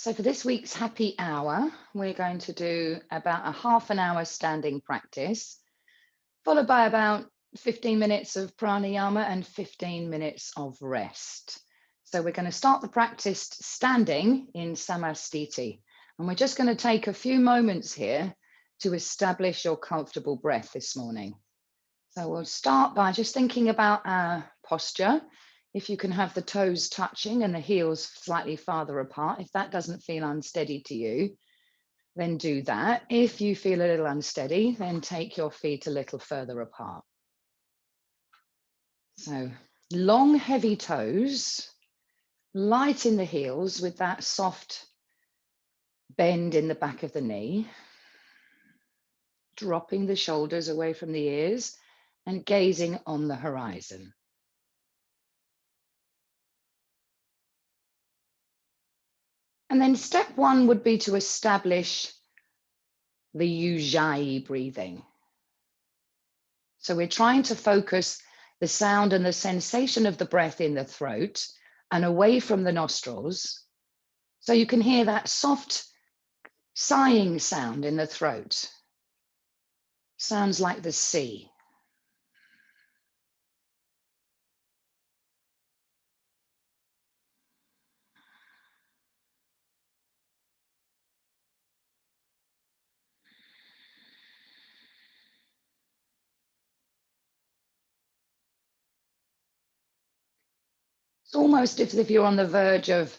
So for this week's happy hour, we're going to do about a half an hour standing practice, followed by about 15 minutes of pranayama and 15 minutes of rest. So we're going to start the practice standing in Samasthiti. And we're just going to take a few moments here to establish your comfortable breath this morning. So we'll start by just thinking about our posture. If you can have the toes touching and the heels slightly farther apart, if that doesn't feel unsteady to you, then do that. If you feel a little unsteady, then take your feet a little further apart. So long, heavy toes, light in the heels with that soft bend in the back of the knee, dropping the shoulders away from the ears and gazing on the horizon. And then step one would be to establish the Ujjayi breathing. So we're trying to focus the sound and the sensation of the breath in the throat and away from the nostrils. So you can hear that soft sighing sound in the throat. Sounds like the sea. It's almost as if you're on the verge of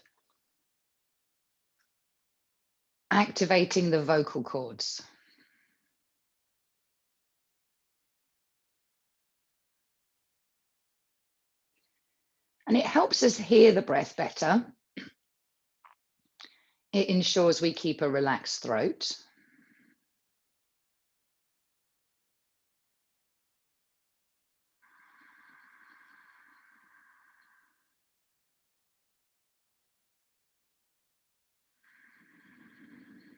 activating the vocal cords. And it helps us hear the breath better. It ensures we keep a relaxed throat.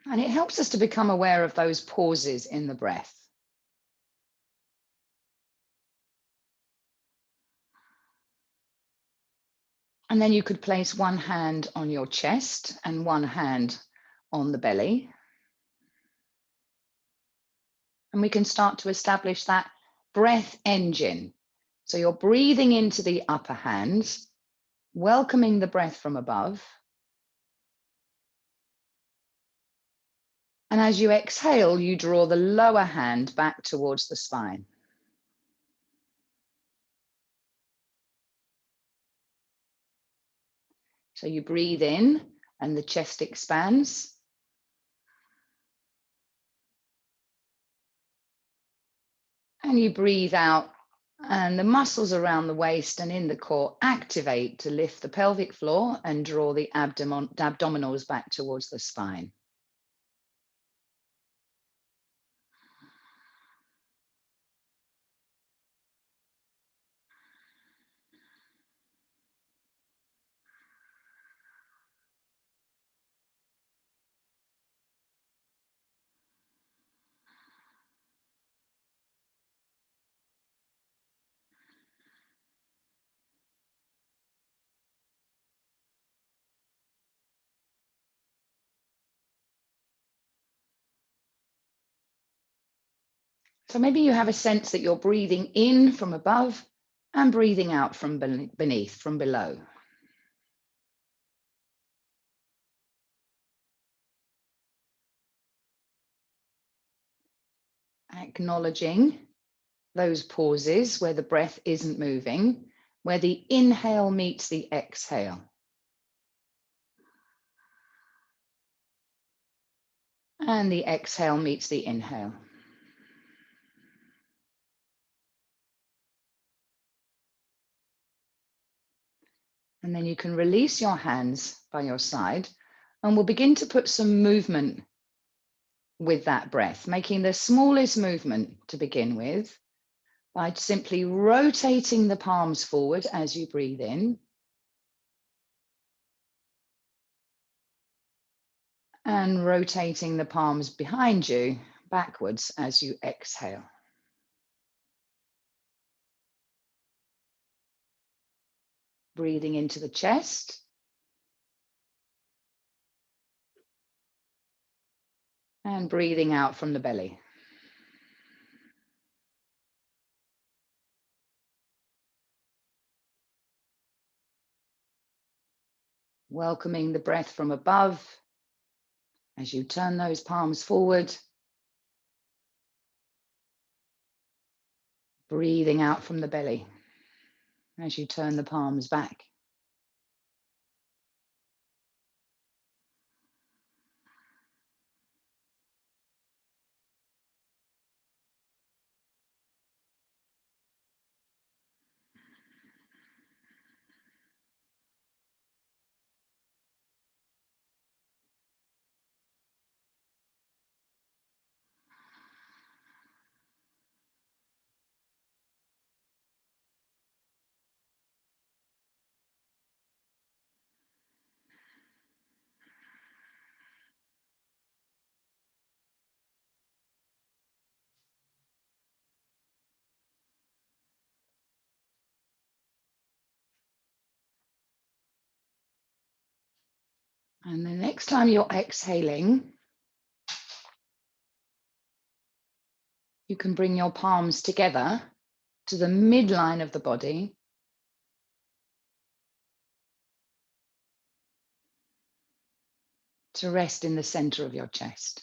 And it helps us to become aware of those pauses in the breath. And then you could place one hand on your chest and one hand on the belly. And we can start to establish that breath engine. So you're breathing into the upper hand, welcoming the breath from above. And as you exhale, you draw the lower hand back towards the spine. So you breathe in and the chest expands. And you breathe out and the muscles around the waist and in the core activate to lift the pelvic floor and draw the abdominals back towards the spine. So maybe you have a sense that you're breathing in from above and breathing out from beneath, from below. Acknowledging those pauses where the breath isn't moving, where the inhale meets the exhale. And the exhale meets the inhale. And then you can release your hands by your side and we'll begin to put some movement with that breath, making the smallest movement to begin with by simply rotating the palms forward as you breathe in and rotating the palms behind you backwards as you exhale. Breathing into the chest And breathing out from the belly. Welcoming the breath from above as you turn those palms forward. Breathing out from the belly as you turn the palms back. And the next time you're exhaling, you can bring your palms together to the midline of the body. To rest in the center of your chest.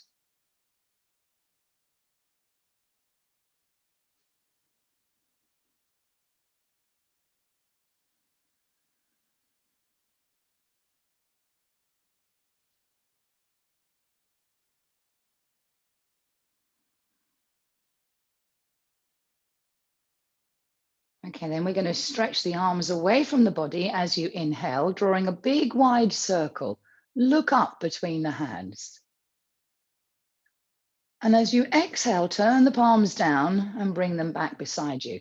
Okay, then we're going to stretch the arms away from the body as you inhale, drawing a big wide circle. Look up between the hands. And as you exhale, turn the palms down and bring them back beside you.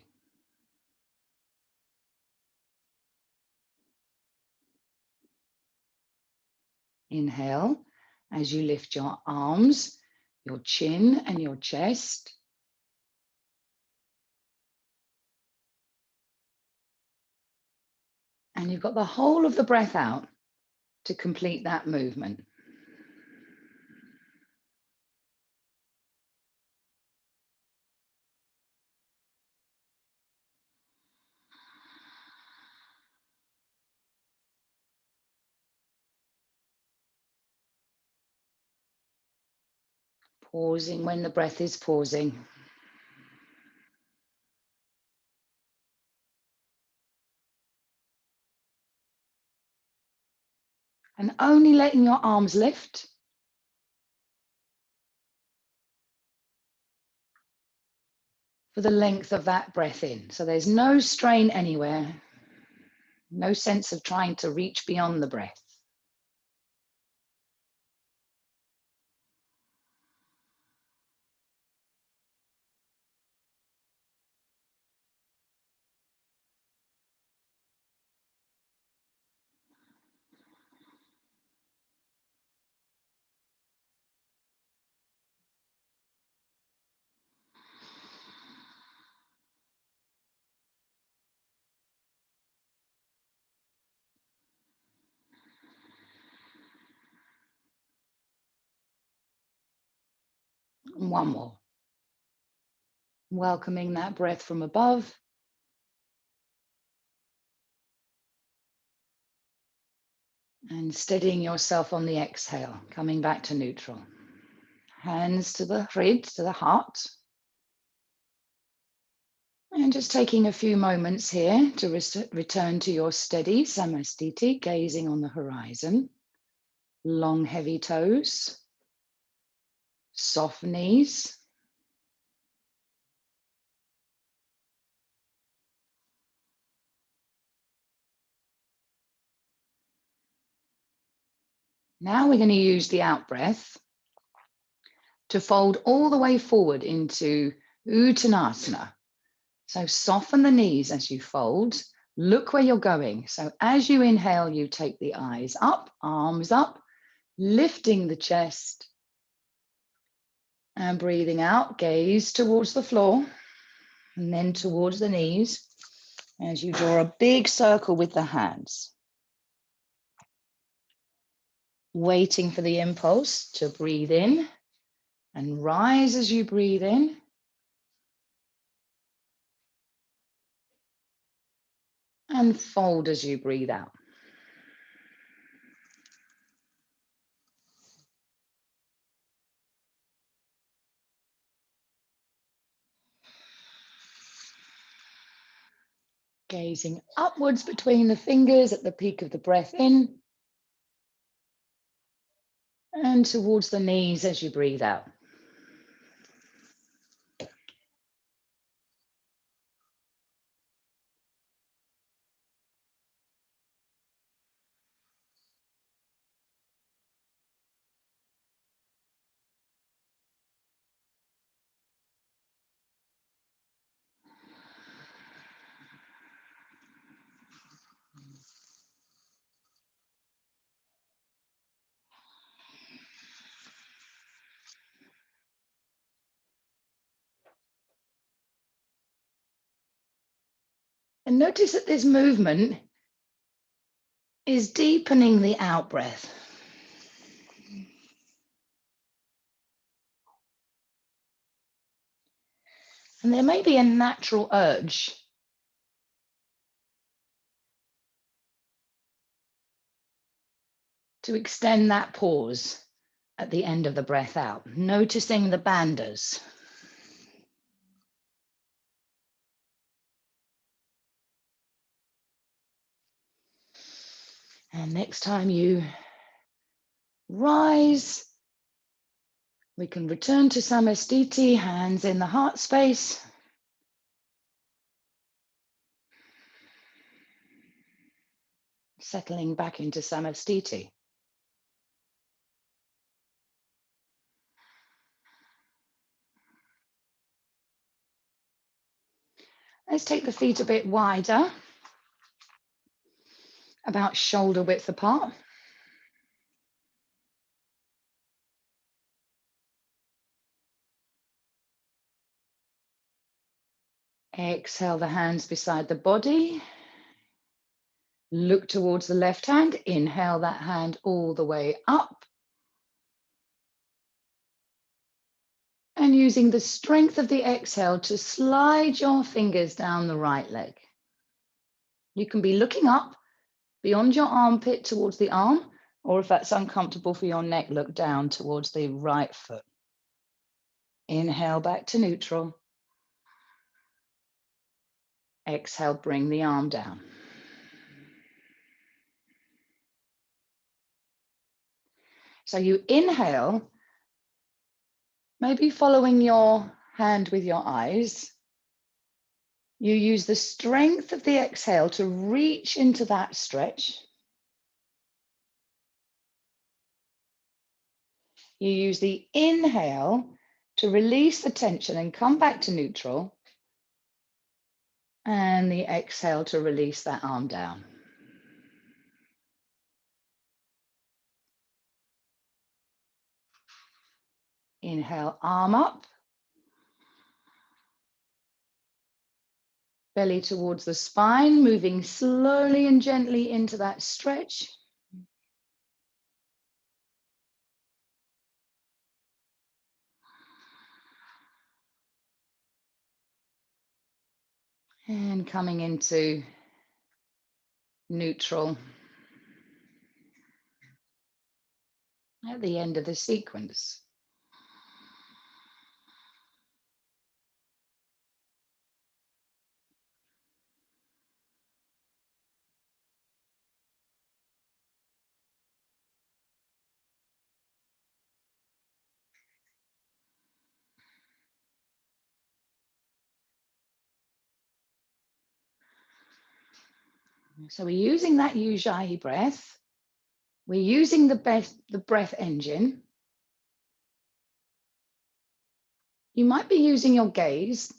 Inhale as you lift your arms, your chin and your chest. And you've got the whole of the breath out to complete that movement. Pausing when the breath is pausing. And only letting your arms lift for the length of that breath in. So there's no strain anywhere, no sense of trying to reach beyond the breath. One more. Welcoming that breath from above. And steadying yourself on the exhale, coming back to neutral. Hands to the head, to the heart. And just taking a few moments here to return to your steady Samasthiti, gazing on the horizon. Long, heavy toes. Soft knees. Now we're going to use the out breath to fold all the way forward into Uttanasana. So soften the knees as you fold. Look where you're going. So as you inhale, you take the eyes up, arms up, lifting the chest. And breathing out, gaze towards the floor and then towards the knees as you draw a big circle with the hands. Waiting for the impulse to breathe in And rise as you breathe in. And fold as you breathe out. Gazing upwards between the fingers at the peak of the breath in. And towards the knees as you breathe out. And notice that this movement is deepening the out breath. And there may be a natural urge to extend that pause at the end of the breath out, noticing the bandhas. And next time you rise, we can return to Samasthiti, hands in the heart space. Settling back into Samasthiti. Let's take the feet a bit wider, about shoulder width apart. Exhale the hands beside the body. Look towards the left hand. Inhale that hand all the way up. And using the strength of the exhale to slide your fingers down the right leg. You can be looking up beyond your armpit towards the arm, or if that's uncomfortable for your neck, look down towards the right foot. Inhale back to neutral. Exhale, bring the arm down. So you inhale, maybe following your hand with your eyes. You use the strength of the exhale to reach into that stretch. You use the inhale to release the tension and come back to neutral. And the exhale to release that arm down. Inhale, arm up. Belly towards the spine, moving slowly and gently into that stretch. And coming into neutral at the end of the sequence. So we're using that Ujjayi breath. We're using the breath engine. You might be using your gaze.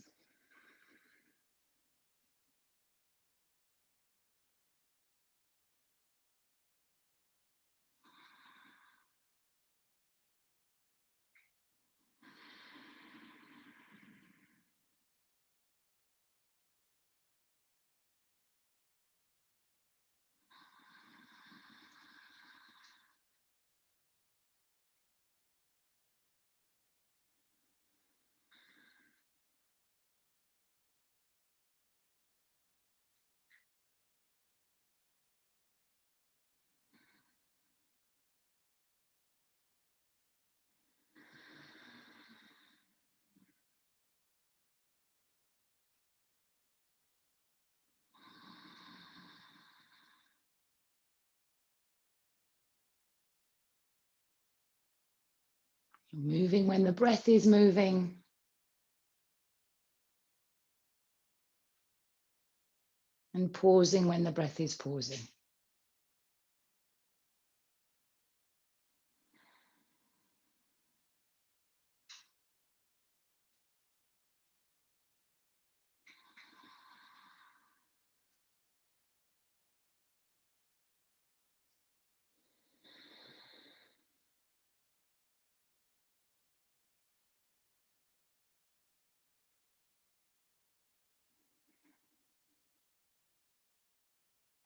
Moving when the breath is moving. And pausing when the breath is pausing.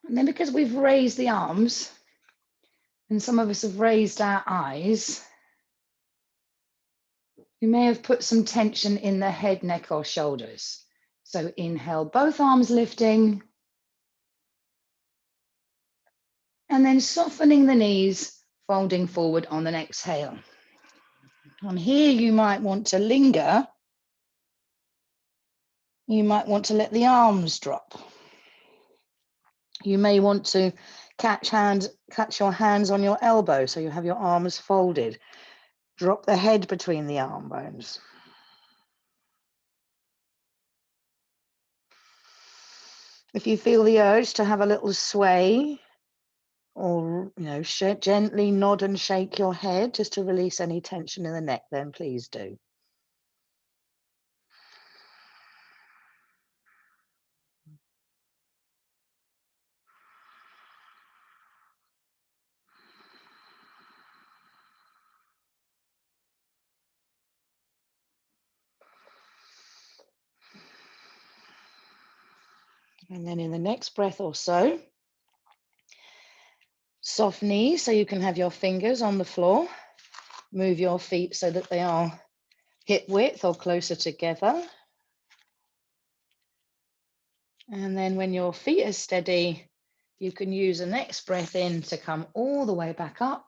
And then because we've raised the arms, and some of us have raised our eyes, you may have put some tension in the head, neck, or shoulders. So inhale, both arms lifting, and then softening the knees, folding forward on an exhale. And here you might want to linger. You might want to let the arms drop. You may want to catch your hands on your elbow so you have your arms folded. Drop the head between the arm bones. If you feel the urge to have a little sway or gently nod and shake your head just to release any tension in the neck, then please do. And then in the next breath or so, soft knees so you can have your fingers on the floor. Move your feet so that they are hip width or closer together. And then when your feet are steady, you can use the next breath in to come all the way back up.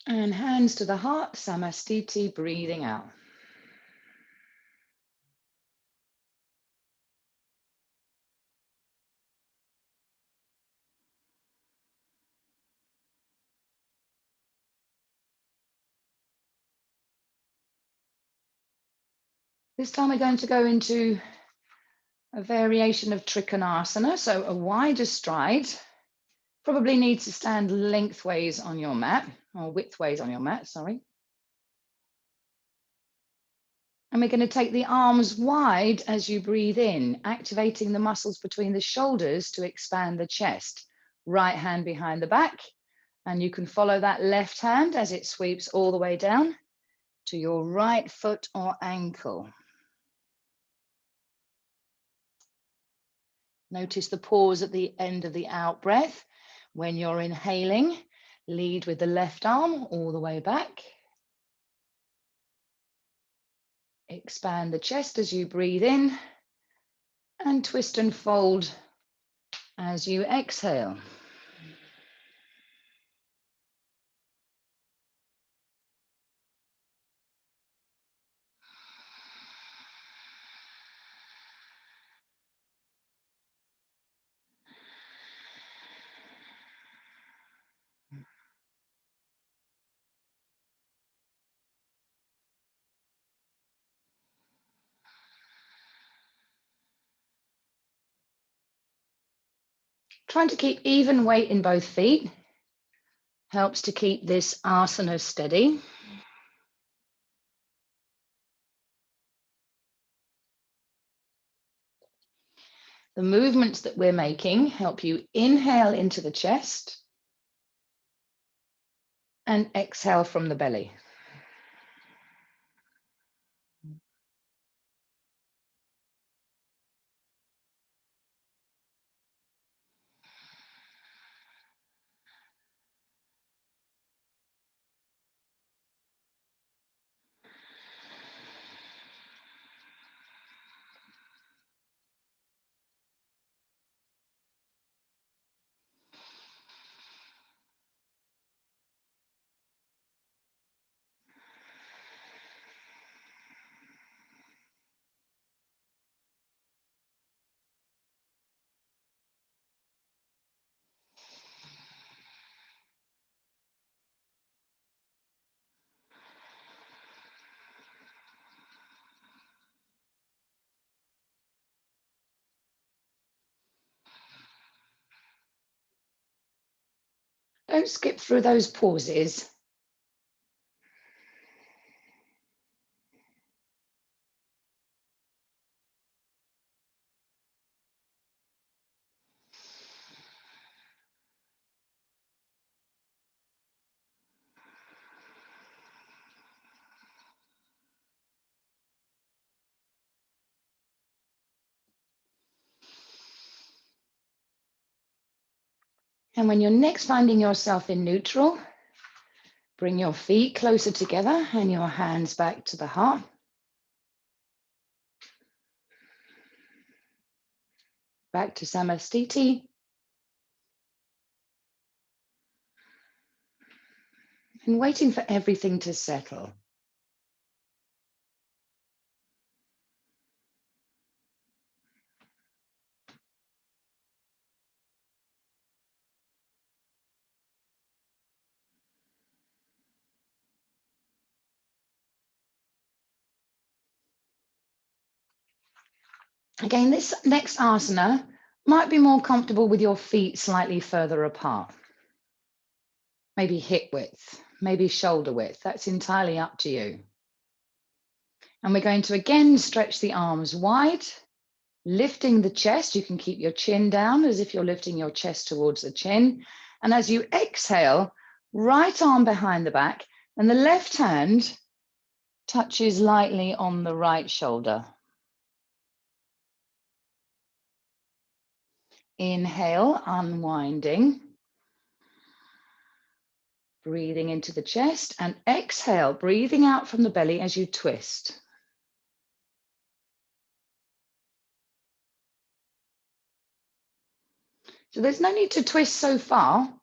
And hands to the heart, Samasthiti, breathing out. This time we're going to go into a variation of Trikonasana, so a wider stride. Probably need to stand lengthways on your mat, or widthways on your mat, sorry. And we're going to take the arms wide as you breathe in, activating the muscles between the shoulders to expand the chest. Right hand behind the back, and you can follow that left hand as it sweeps all the way down to your right foot or ankle. Notice the pause at the end of the out breath. When you're inhaling, lead with the left arm all the way back. Expand the chest as you breathe in, and twist and fold as you exhale. Trying to keep even weight in both feet helps to keep this asana steady. The movements that we're making help you inhale into the chest and exhale from the belly. Don't skip through those pauses. And when you're next finding yourself in neutral, bring your feet closer together and your hands back to the heart. Back to Samasthiti. And waiting for everything to settle. Again, this next asana might be more comfortable with your feet slightly further apart. Maybe hip width, maybe shoulder width. That's entirely up to you. And we're going to again stretch the arms wide, lifting the chest. You can keep your chin down as if you're lifting your chest towards the chin. And as you exhale, right arm behind the back, and the left hand touches lightly on the right shoulder. Inhale, unwinding. Breathing into the chest, and exhale, breathing out from the belly as you twist. So there's no need to twist so far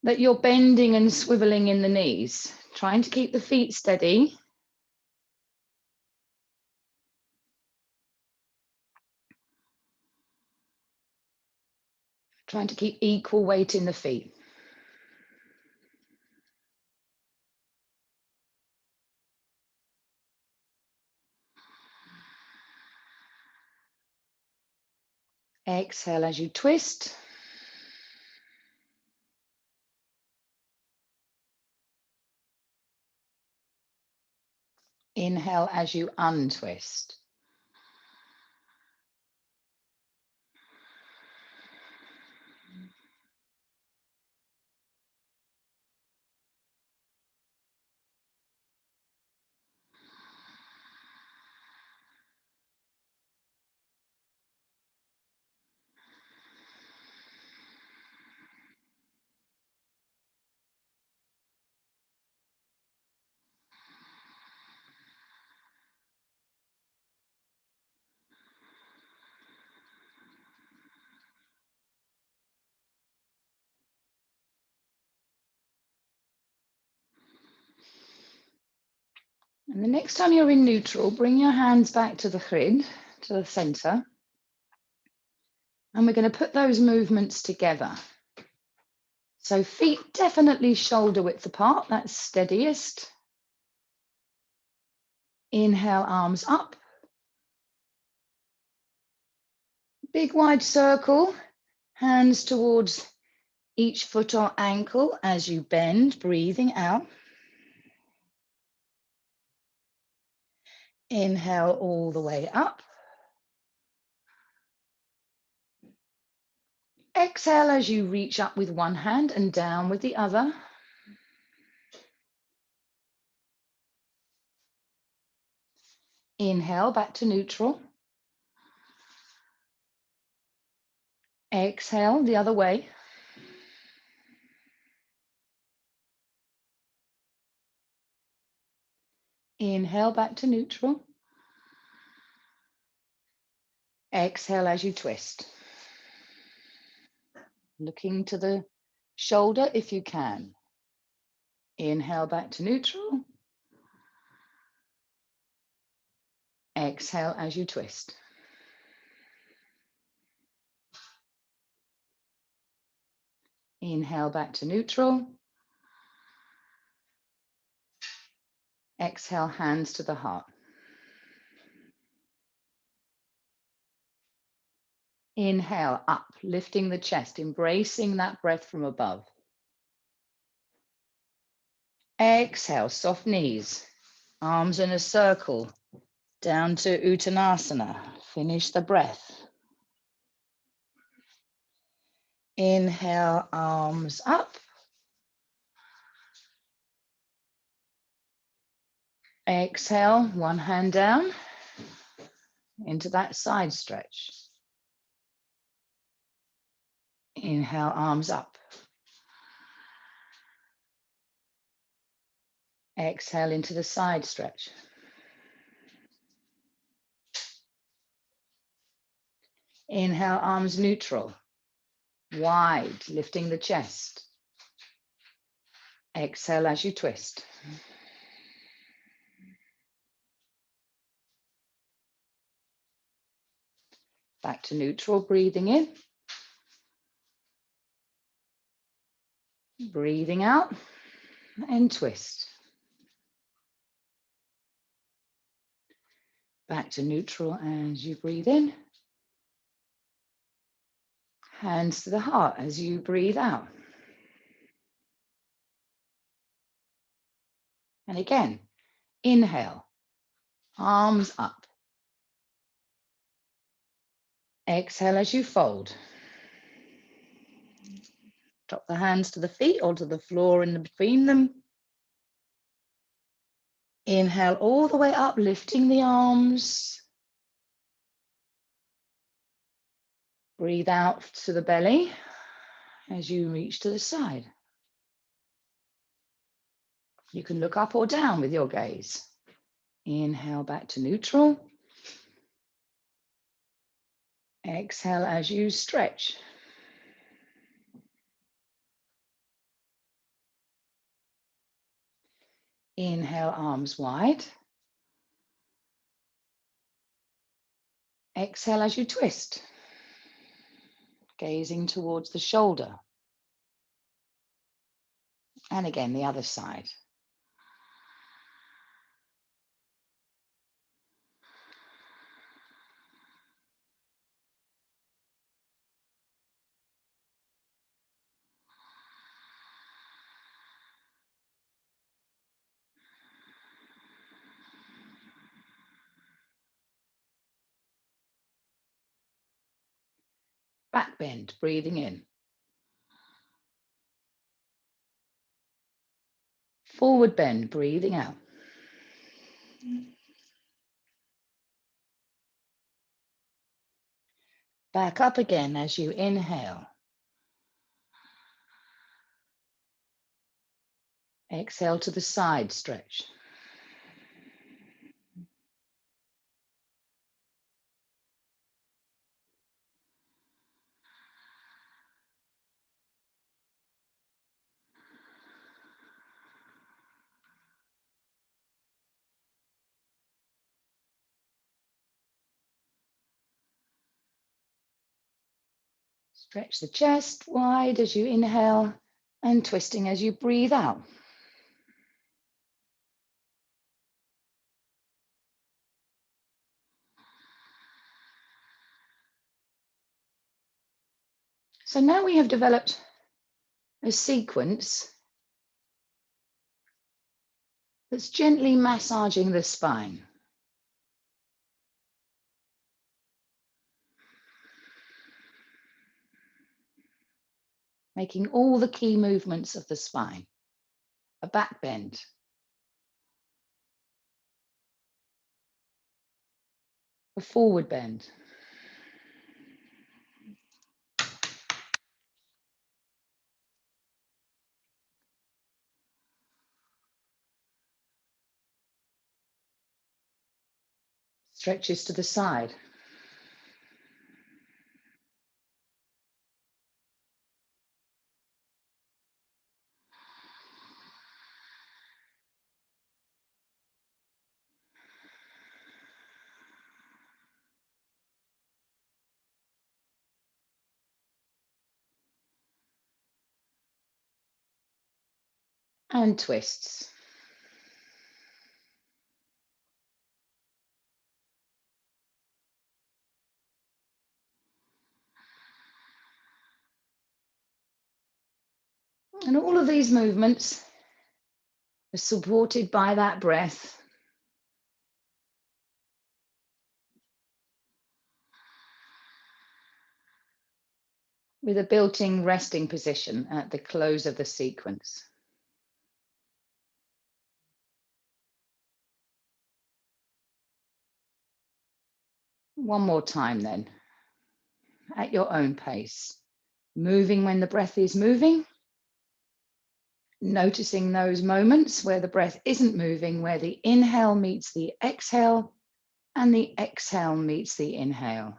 that you're bending and swiveling in the knees, trying to keep the feet steady. Trying to keep equal weight in the feet. Exhale as you twist. Inhale as you untwist. And the next time you're in neutral, bring your hands back to the grid, to the center. And we're going to put those movements together. So feet definitely shoulder width apart, that's steadiest. Inhale, arms up. Big wide circle, hands towards each foot or ankle as you bend, breathing out. Inhale all the way up. Exhale as you reach up with one hand and down with the other. Inhale back to neutral. Exhale the other way. Inhale back to neutral. Exhale as you twist. Looking to the shoulder if you can. Inhale back to neutral. Exhale as you twist. Inhale back to neutral. Exhale, hands to the heart. Inhale, up, lifting the chest, embracing that breath from above. Exhale, soft knees, arms in a circle, down to Uttanasana. Finish the breath. Inhale, arms up. Exhale, one hand down into that side stretch. Inhale, arms up. Exhale into the side stretch. Inhale, arms neutral, wide, lifting the chest. Exhale as you twist. Back to neutral, breathing in. Breathing out and twist. Back to neutral as you breathe in. Hands to the heart as you breathe out. And again, inhale, arms up. Exhale as you fold. Drop the hands to the feet or to the floor in between them. Inhale all the way up, lifting the arms. Breathe out to the belly as you reach to the side. You can look up or down with your gaze. Inhale back to neutral. Exhale as you stretch. Inhale, arms wide. Exhale as you twist. Gazing towards the shoulder. And again, the other side. Back bend, breathing in. Forward bend, breathing out. Back up again as you inhale. Exhale to the side stretch. Stretch the chest wide as you inhale and twisting as you breathe out. So now we have developed a sequence that's gently massaging the spine. Making all the key movements of the spine. A back bend. A forward bend. Stretches to the side. And twists. And all of these movements are supported by that breath. With a built-in resting position at the close of the sequence. One more time then, at your own pace. Moving when the breath is moving. Noticing those moments where the breath isn't moving, where the inhale meets the exhale and the exhale meets the inhale.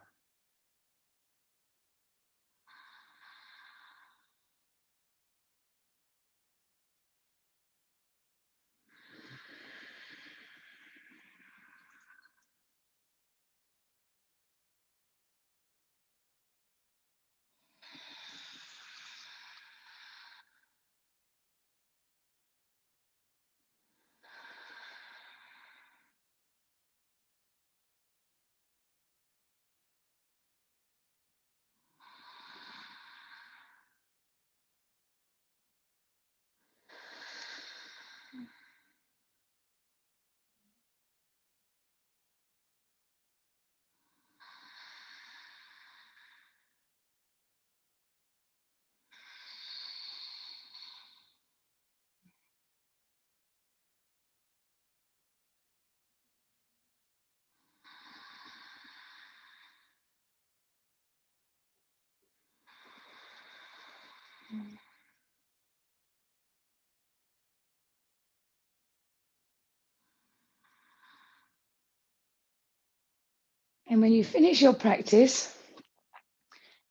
And when you finish your practice,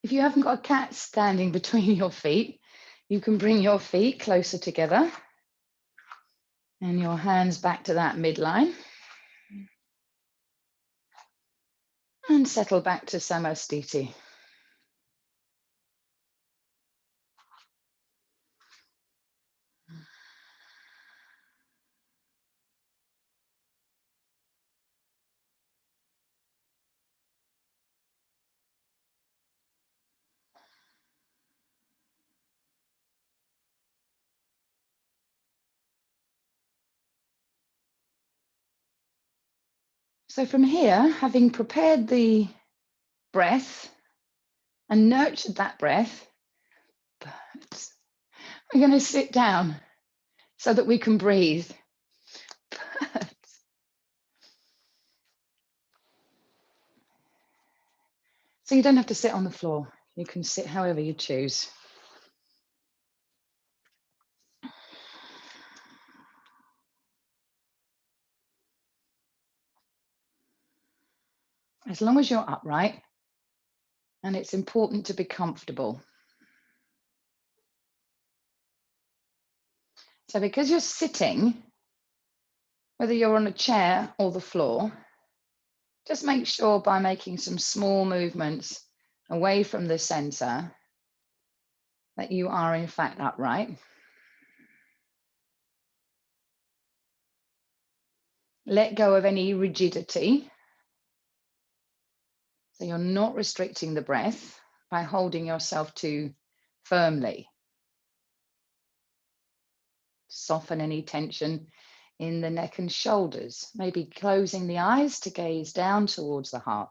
if you haven't got a cat standing between your feet, you can bring your feet closer together and your hands back to that midline and settle back to Samasthiti. So from here, having prepared the breath and nurtured that breath, we're going to sit down so that we can breathe. So you don't have to sit on the floor. You can sit however you choose. As long as you're upright, and it's important to be comfortable. So because you're sitting, whether you're on a chair or the floor, just make sure by making some small movements away from the center that you are in fact upright. Let go of any rigidity. So you're not restricting the breath by holding yourself too firmly. Soften any tension in the neck and shoulders, maybe closing the eyes to gaze down towards the heart.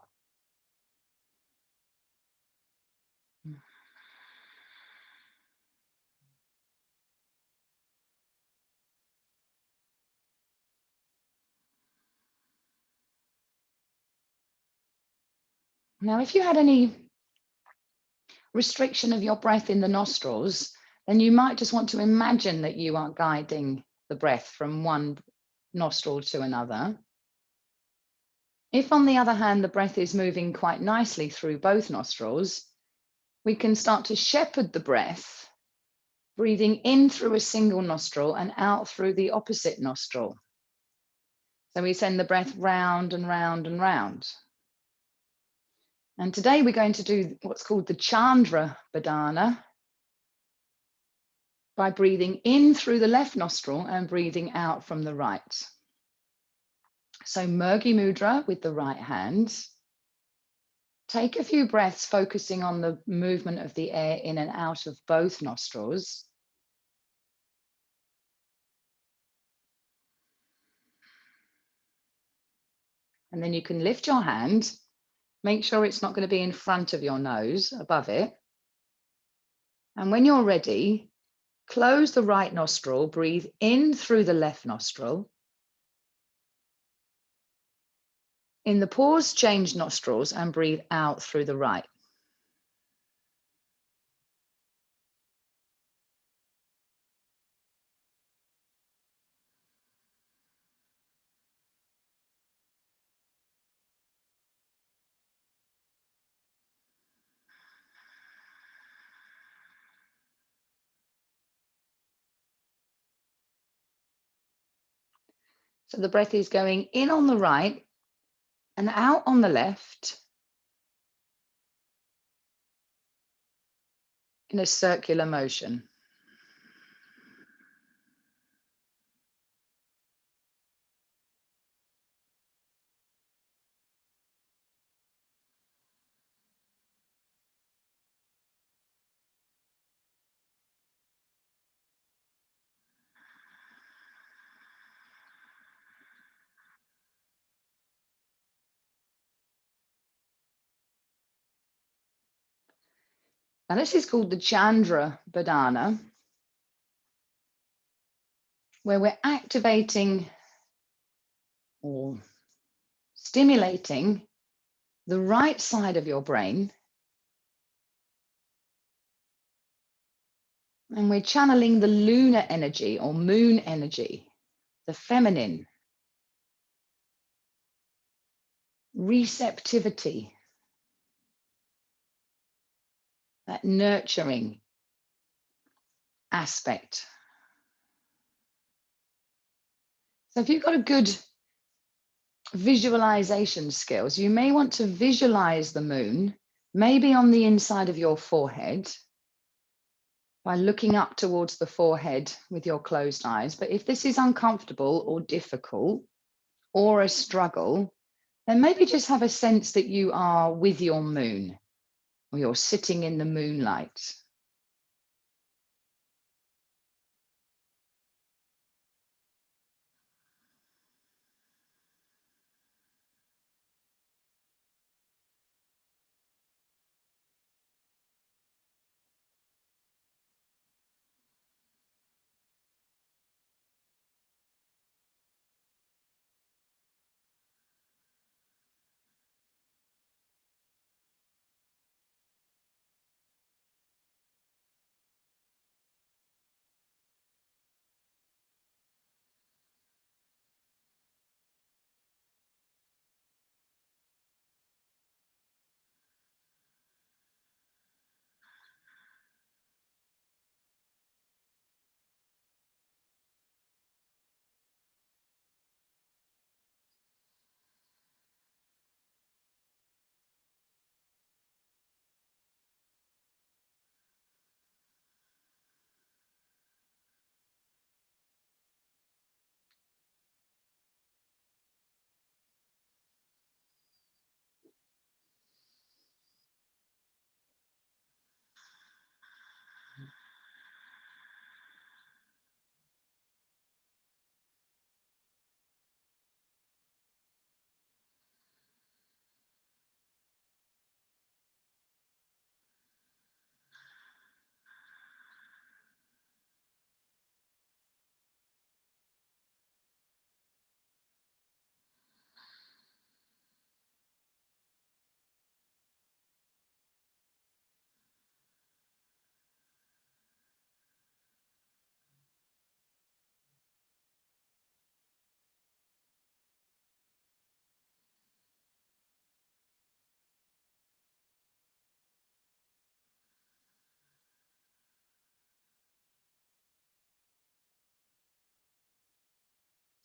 Now, if you had any restriction of your breath in the nostrils, then you might just want to imagine that you are guiding the breath from one nostril to another. If, on the other hand, the breath is moving quite nicely through both nostrils, we can start to shepherd the breath, breathing in through a single nostril and out through the opposite nostril. So we send the breath round and round and round. And today we're going to do what's called the Chandra Badana by breathing in through the left nostril and breathing out from the right. So Murgi Mudra with the right hand. Take a few breaths focusing on the movement of the air in and out of both nostrils. And then you can lift your hand. Make sure it's not going to be in front of your nose, above it. And when you're ready, close the right nostril, breathe in through the left nostril. In the pause, change nostrils and breathe out through the right. So the breath is going in on the right and out on the left in a circular motion. Now this is called the Chandra Badana, where we're activating or stimulating the right side of your brain, and we're channeling the lunar energy or moon energy, the feminine, receptivity, that nurturing aspect. So if you've got a good visualization skills, you may want to visualize the moon, maybe on the inside of your forehead, by looking up towards the forehead with your closed eyes. But if this is uncomfortable or difficult or a struggle, then maybe just have a sense that you are with your moon or you're sitting in the moonlight.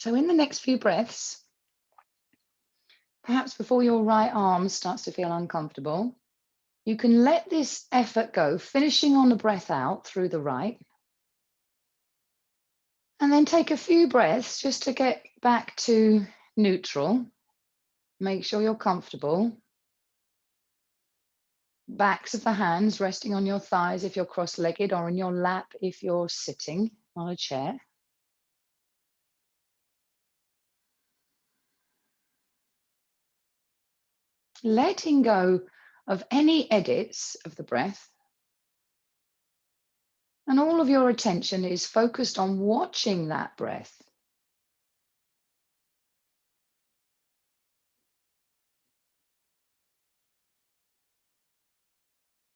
So in the next few breaths, perhaps before your right arm starts to feel uncomfortable, you can let this effort go, finishing on the breath out through the right. And then take a few breaths just to get back to neutral. Make sure you're comfortable. Backs of the hands resting on your thighs if you're cross-legged, or in your lap if you're sitting on a chair. letting go of any edits of the breath. And all of your attention is focused on watching that breath.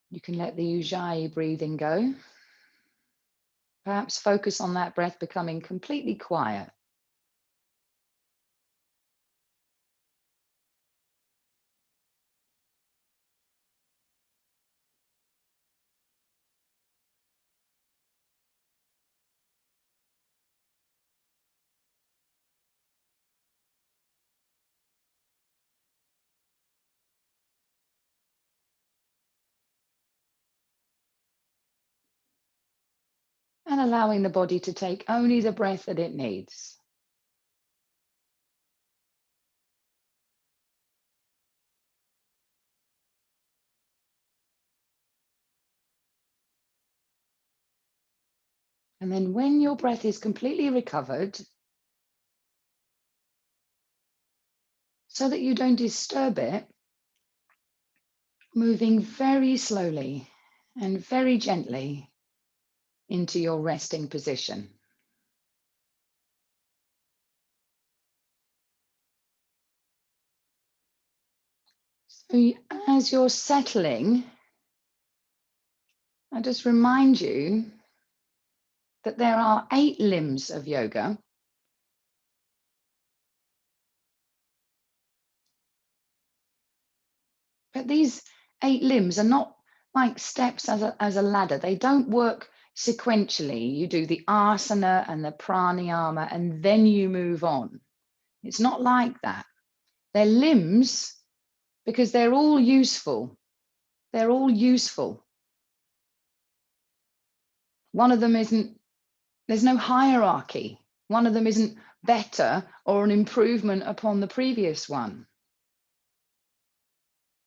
You can let the Ujjayi breathing go. Perhaps focus on that breath becoming completely quiet. And allowing the body to take only the breath that it needs. And then when your breath is completely recovered, so that you don't disturb it, moving very slowly and very gently into your resting position. So as you're settling, I just remind you that there are 8 limbs of yoga. But these 8 limbs are not like steps as a ladder. They don't work sequentially. You do the asana and the pranayama and then you move on. It's not like that. They're limbs because they're all useful. They're all useful. One of them isn't, there's no hierarchy. One of them isn't better or an improvement upon the previous one.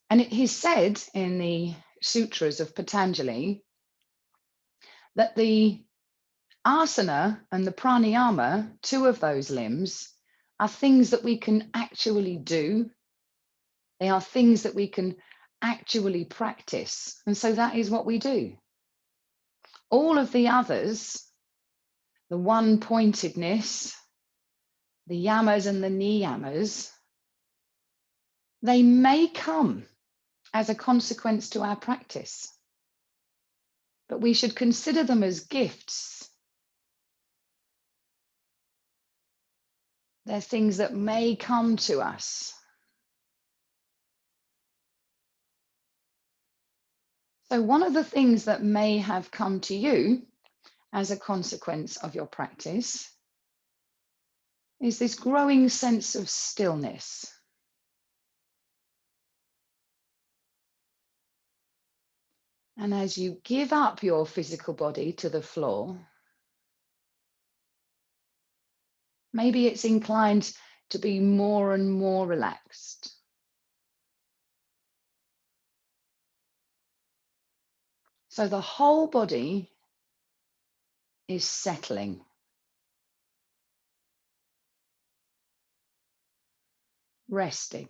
And it is said in the sutras of Patanjali that the asana and the pranayama, 2 of those limbs, are things that we can actually do. They are things that we can actually practice. And so that is what we do. All of the others, the one-pointedness, the yamas and the niyamas, they may come as a consequence to our practice, but we should consider them as gifts. They're things that may come to us. So one of the things that may have come to you as a consequence of your practice is this growing sense of stillness. And as you give up your physical body to the floor, maybe it's inclined to be more and more relaxed. So the whole body is settling. Resting.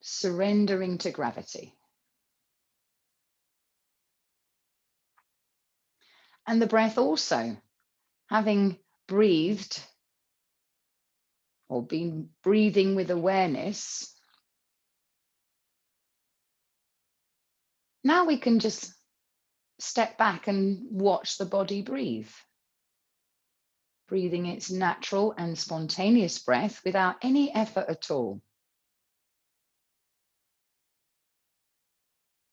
Surrendering to gravity. And the breath also, having breathed or been breathing with awareness, now we can just step back and watch the body breathe. Breathing its natural and spontaneous breath without any effort at all.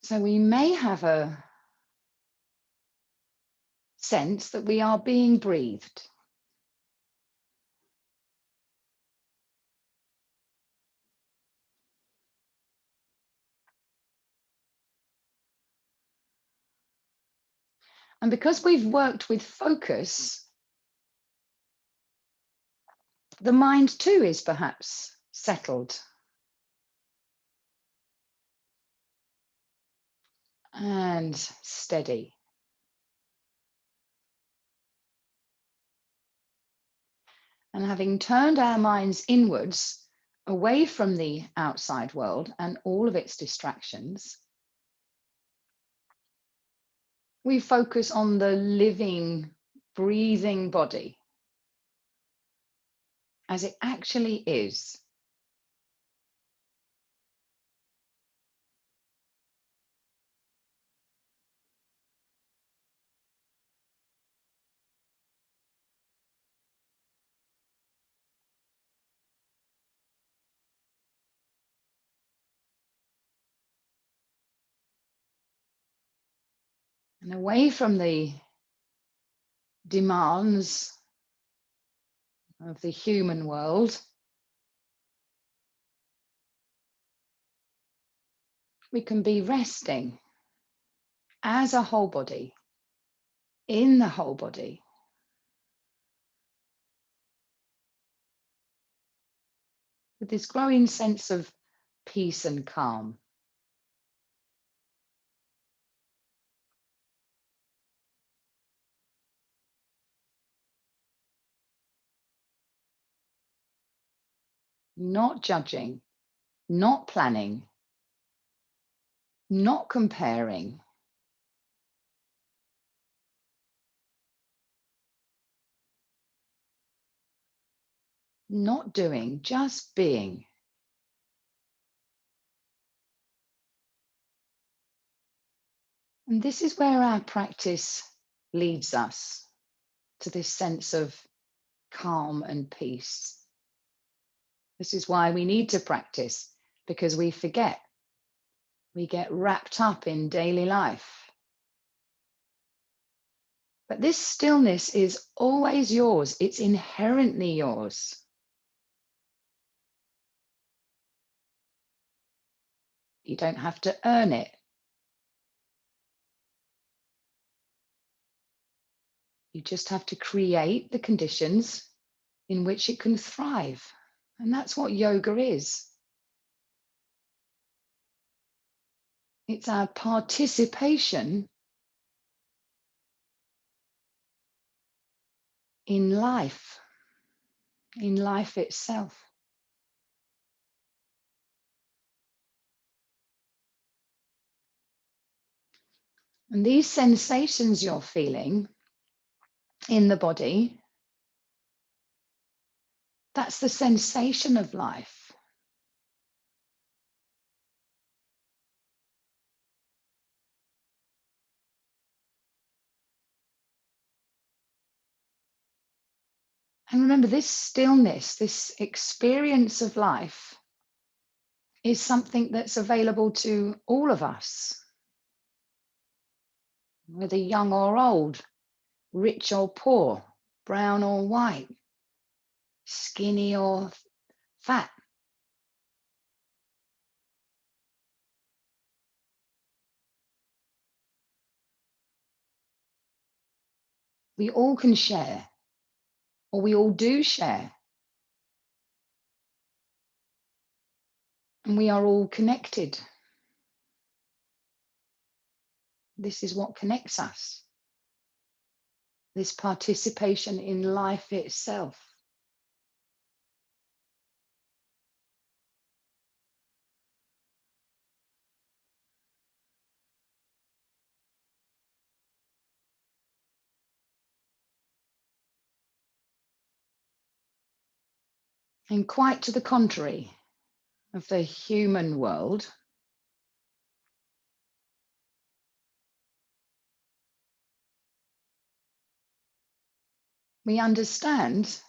So we may have a sense that we are being breathed. And because we've worked with focus, the mind too is perhaps settled and steady. And having turned our minds inwards, away from the outside world and all of its distractions, we focus on the living, breathing body as it actually is. And away from the demands of the human world, we can be resting as a whole body, in the whole body. With this growing sense of peace and calm. Not judging, not planning, not comparing. Not doing, just being. And this is where our practice leads us, to this sense of calm and peace. This is why we need to practice, because we forget. We get wrapped up in daily life. But this stillness is always yours. It's inherently yours. You don't have to earn it. You just have to create the conditions in which it can thrive. And that's what yoga is. It's our participation in life itself. And these sensations you're feeling in the body, that's the sensation of life. And remember, this stillness, this experience of life is something that's available to all of us, whether young or old, rich or poor, brown or white, skinny or fat. We all can share, or we all do share. And we are all connected. This is what connects us. This participation in life itself. And quite to the contrary of the human world, we understand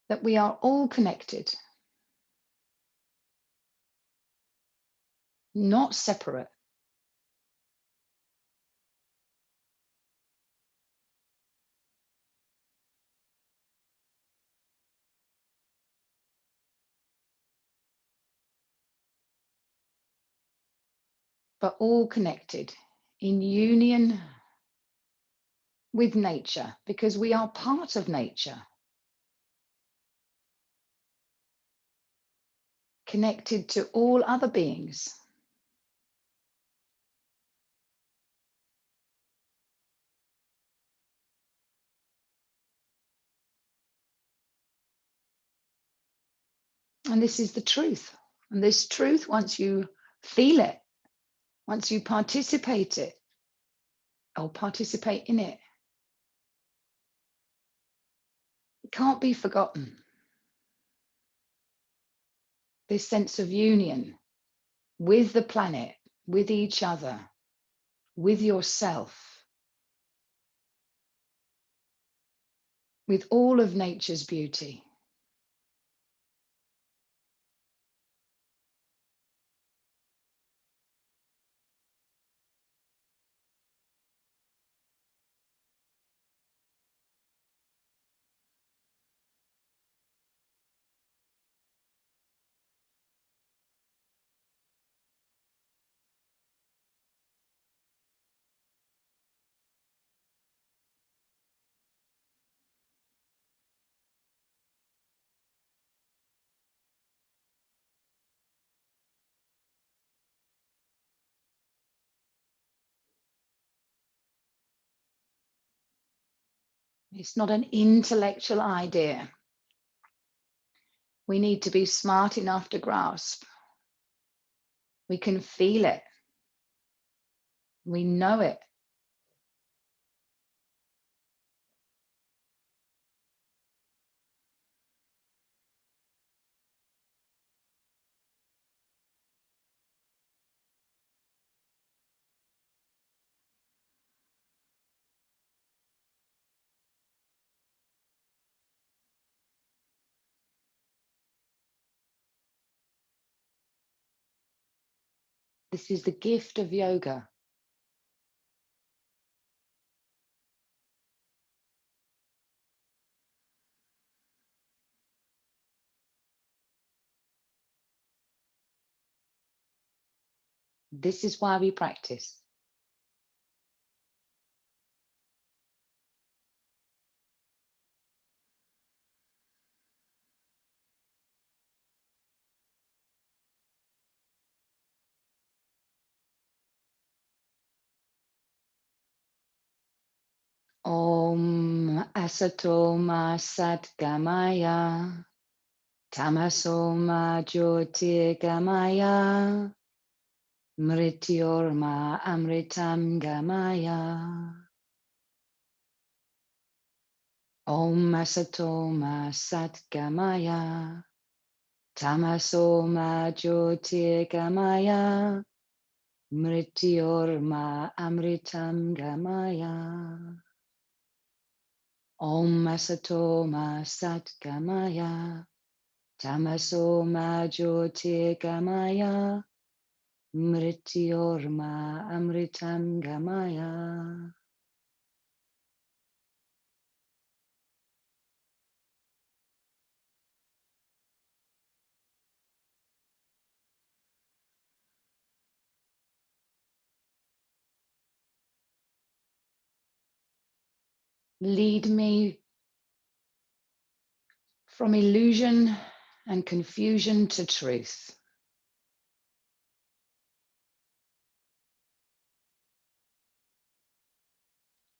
that we are all connected, not separate. But all connected in union with nature, because we are part of nature, connected to all other beings. And this is the truth. And this truth, once you feel it, once you participate in it, it can't be forgotten. This sense of union with the planet, with each other, with yourself, with all of nature's beauty. It's not an intellectual idea. We need to be smart enough to grasp. We can feel it. We know it. This is the gift of yoga. This is why we practice. Om Asato Ma Sat Gamaya Tamaso Ma Jyotir Gamaya Mrityorma Amritam Gamaya. Om Asato Ma Sat Gamaya Tamaso Ma Jyotir Gamaya Mrityorma Amritam Gamaya. Om Asato Ma Sat Gamaya Tamaso Ma Jyotir Gamaya Mrityorma Amritam Gamaya. Lead me from illusion and confusion to truth.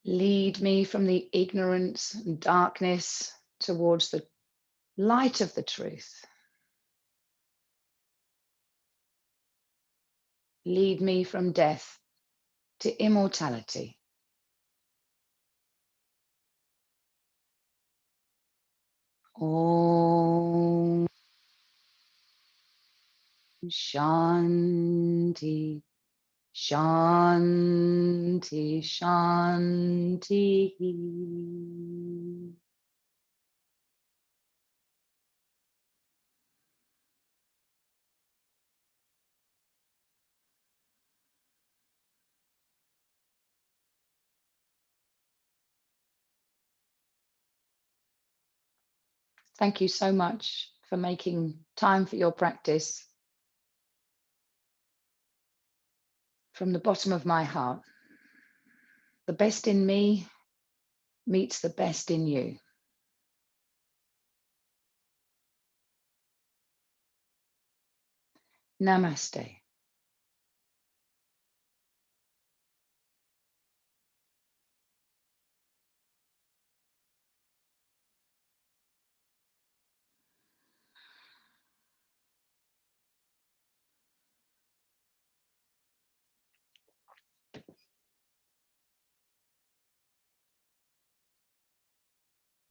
Lead me from the ignorance and darkness towards the light of the truth. Lead me from death to immortality. Om Shanti, Shanti, Shanti. Thank you so much for making time for your practice. From the bottom of my heart, the best in me meets the best in you. Namaste.